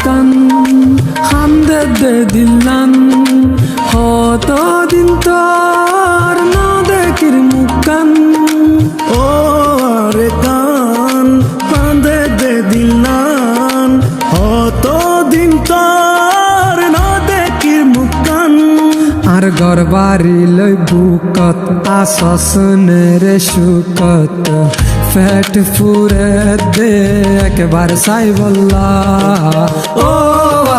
kan hande de dilan hoto din tor na dekir mukan ও আরে কান কান্দে দে দিলান অতদিন তোর না দেখির মুখান আর ঘর বাড়ি লই বুকত আসস রে সুকত ফেট ফুরে দে একবার সাই বল্লা ও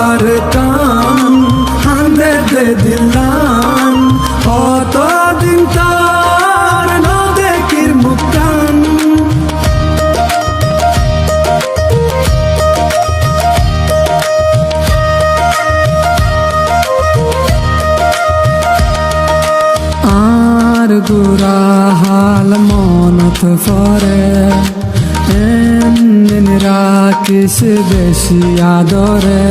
আর কান কান্দে দে দিলান অতদিন তোর না দেখির মুখান আর গুরা হাল মনত ফরে এমন রাখিস বেশি আদরে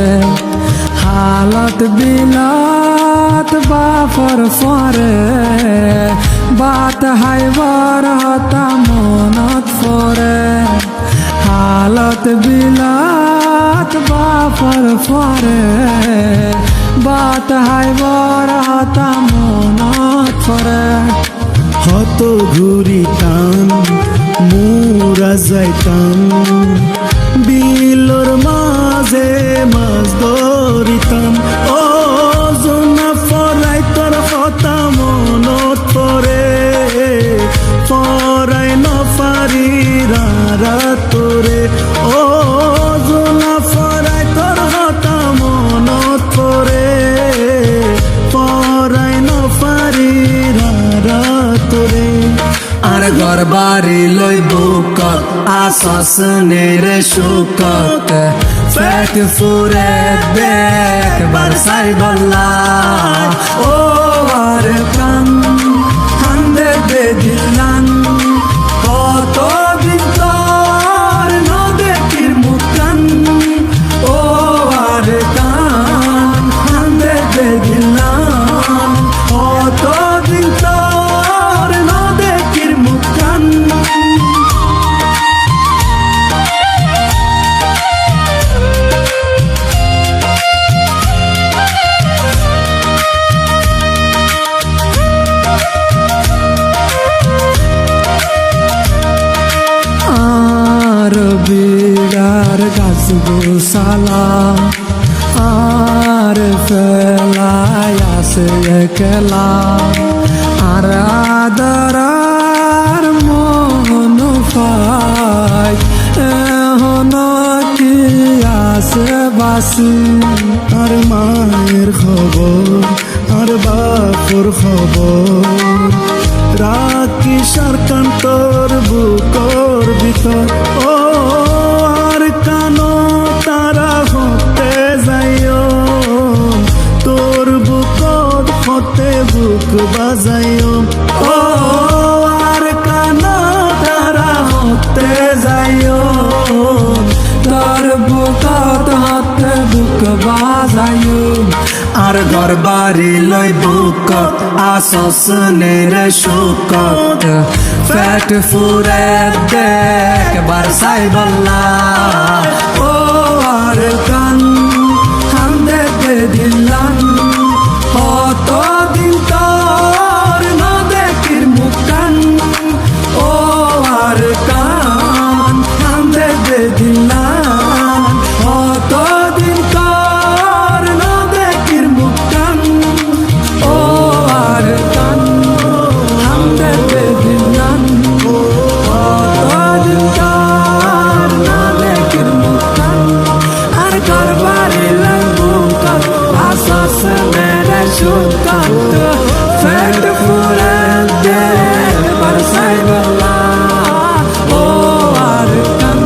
হালত বিলাত বাফর ফরে বাত হাইবার হতা মনত ফরে হালত বিলাত বাফর ফরে বাত হাইবার হতা মনত ফরে হত ঘুরিতাম মুরা যাইতাম বিলর মাঝে মাছ ধরিতাম ও জনা ফরাই তোর কথা মনত পরে ফরাই নফারি তোরে ও জনা ফরাই তোর কথা মনত পরে ফরাই নফারি তোরে আর ঘর বাড়ি লই বুকত আসস রে সুকত ফেট ফুরে দেখ বারসাই বল্লা ও আর কান হান্দে দে দিলান কত দিন তোর না দেখির মুখান ও আর কান হান্দে দে দিলান কত দিন তোর না দেখির মুখান আর বিড়ার গাছ গোসালা আর ফেলাই আসে একলা আর আদরার মন পাই এখন কি আসে বাসি আর মায়ের খবর আর বাপর খবর রাখি সারকান তোর বুকর ভিতর ও আর কানো তারা হতে যাইও তোর বুকর হতে বুক বাজাইও ও আর কানো তারা হতে যাইও তোর বুকত হাতে বুক বাজায়ু আর ঘর বাড়ি লই বুকত আসস রে সুকত ফেট ফুরে দেখ বারসাই বল্লা ও আর কান হান্দে দে দিলান কত দিন তোর না দেখির মুখান ও আর কান হান্দে দে দিলান কত দিন তোর না দেখির মুখান ও আর কান হান্দে দে দিলান কত দিন তোর না দেখির মুখান আর ঘর বাড়ি লই বুকত আসস রে সুকত ফেট ফুরে দেখ বারসাই বল্লা ও আর কান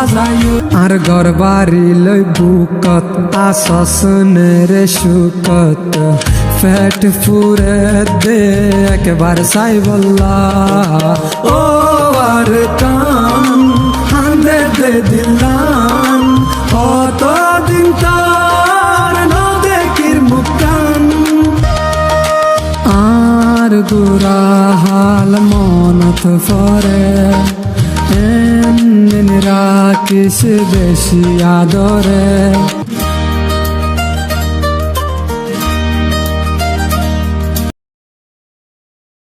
বাজায় আর ঘর বাড়ি লই বুকত আসনের সুকত ফেট ফুরে দে একবার সাই বল্লা ও আর কান হান্দে দে দিলাম কতদিন তার না দেখির মুখান আর গুরা হাল মনত ফরে এমনি রাখিস বেশি আদরে